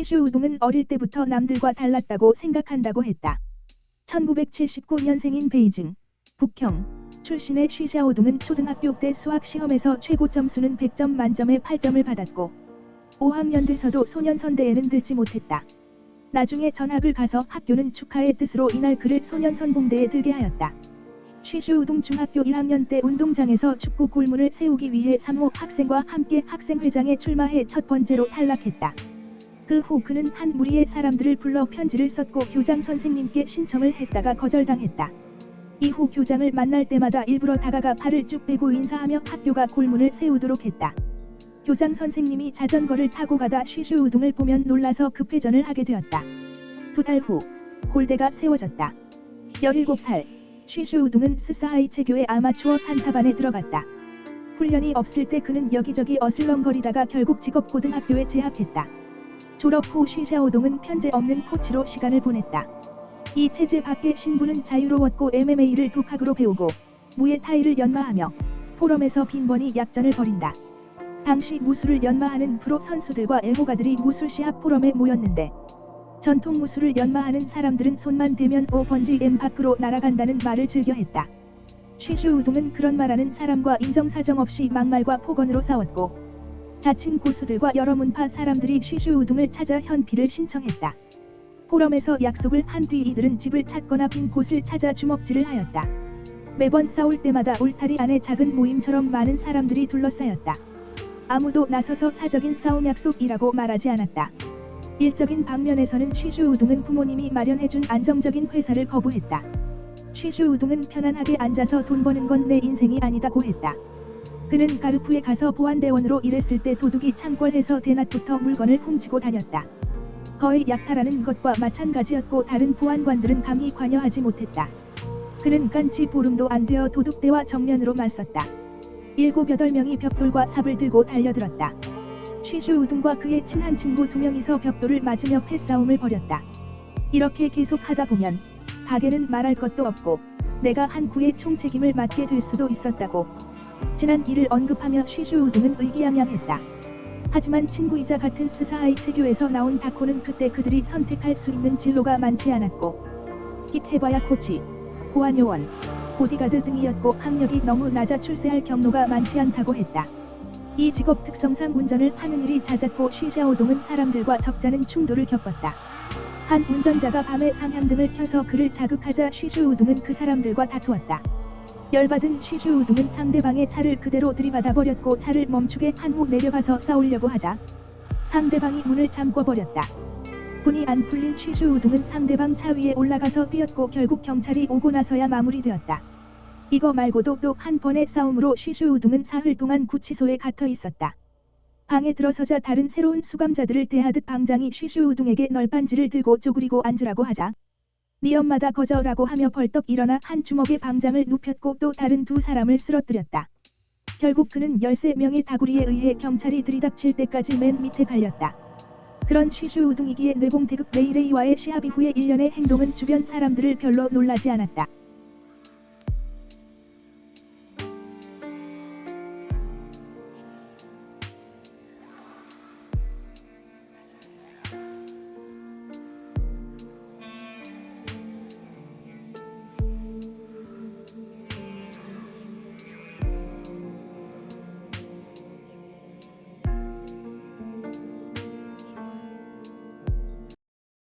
쉬슈우동은 어릴 때부터 남들과 달랐다고 생각한다고 했다. 1979년생인 베이징, 북형 출신의 쉬샤오동은 초등학교 때 수학 시험에서 최고 점수는 100점 만점에 8점을 받았고 5학년 돼서도 소년선대에는 들지 못했다. 나중에 전학을 가서 학교는 축하의 뜻으로 이날 그를 소년선봉대에 들게 하였다. 쉬슈우동 중학교 1학년 때 운동장에서 축구 골문을 세우기 위해 3호 학생과 함께 학생회장에 출마해 첫 번째로 탈락했다. 그 후 그는 한 무리의 사람들을 불러 편지를 썼고 교장 선생님께 신청을 했다가 거절당했다. 이후 교장을 만날 때마다 일부러 다가가 팔을 쭉 빼고 인사하며 학교가 골문을 세우도록 했다. 교장 선생님이 자전거를 타고 가다 쉬슈우동을 보면 놀라서 급회전을 하게 되었다. 2달 후 골대가 세워졌다. 17살 쉬슈우동은 스사하이 체교의 아마추어 산타반에 들어갔다. 훈련이 없을 때 그는 여기저기 어슬렁거리다가 결국 직업고등학교에 재학했다. 졸업 후 쉬샤오동은 편제 없는 코치로 시간을 보냈다. 이 체제 밖에 신부는 자유로웠고 MMA를 독학으로 배우고 무에타이를 연마하며 포럼에서 빈번히 약전을 벌인다. 당시 무술을 연마하는 프로 선수들과 애호가들이 무술시합 포럼에 모였는데 전통 무술을 연마하는 사람들은 손만 대면 5번지 M 밖으로 날아간다는 말을 즐겨했다. 쉬슈우동은 그런 말하는 사람과 인정사정 없이 막말과 폭언으로 싸웠고 자칭 고수들과 여러 문파 사람들이 쉬슈우동을 찾아 현피를 신청했다. 포럼에서 약속을 한 뒤 이들은 집을 찾거나 빈 곳을 찾아 주먹질을 하였다. 매번 싸울 때마다 울타리 안에 작은 모임처럼 많은 사람들이 둘러싸였다. 아무도 나서서 사적인 싸움 약속이라고 말하지 않았다. 일적인 방면에서는 쉬슈우동은 부모님이 마련해준 안정적인 회사를 거부했다. 쉬슈우동은 편안하게 앉아서 돈 버는 건 내 인생이 아니다고 했다. 그는 가르푸에 가서 보안대원으로 일했을 때 도둑이 창궐해서 대낮부터 물건을 훔치고 다녔다. 거의 약탈하는 것과 마찬가지였고 다른 보안관들은 감히 관여하지 못했다. 그는 깐치 보름도 안 되어 도둑대와 정면으로 맞섰다. 7-8명이 벽돌과 삽을 들고 달려들었다. 쉬슈우동과 그의 친한 친구 2명이서 벽돌을 맞으며 패싸움을 벌였다. 이렇게 계속 하다 보면 가게는 말할 것도 없고 내가 한 구의 총책임을 맡게 될 수도 있었다고 지난 일을 언급하며 쉬슈우동은 의기양양했다. 하지만 친구이자 같은 스사하이 체교에서 나온 다코는 그때 그들이 선택할 수 있는 진로가 많지 않았고 킥해봐야 코치, 보안요원, 보디가드 등이었고 학력이 너무 낮아 출세할 경로가 많지 않다고 했다. 이 직업 특성상 운전을 하는 일이 잦았고 쉬샤오동은 사람들과 적잖은 충돌을 겪었다. 한 운전자가 밤에 상향등을 켜서 그를 자극하자 쉬슈우동은 그 사람들과 다투었다. 열받은 쉬슈우동은 상대방의 차를 그대로 들이받아 버렸고 차를 멈추게 한 후 내려가서 싸우려고 하자 상대방이 문을 잠궈버렸다. 분이 안 풀린 쉬슈우동은 상대방 차 위에 올라가서 뛰었고 결국 경찰이 오고 나서야 마무리되었다. 이거 말고도 또 한 번의 싸움으로 쉬슈우동은 사흘 동안 구치소에 갇혀 있었다. 방에 들어서자 다른 새로운 수감자들을 대하듯 방장이 쉬슈우동에게 널빤지를 들고 쪼그리고 앉으라고 하자 네 엄마다 거저라고 하며 벌떡 일어나 한 주먹에 방장을 눕혔고 또 다른 2사람을 쓰러뜨렸다. 결국 그는 13명의 다구리에 의해 경찰이 들이닥칠 때까지 맨 밑에 갈렸다. 그런 쉬슈우동이기에 뇌공태극 레이레이와의 시합 이후의 일련의 행동은 주변 사람들을 별로 놀라지 않았다.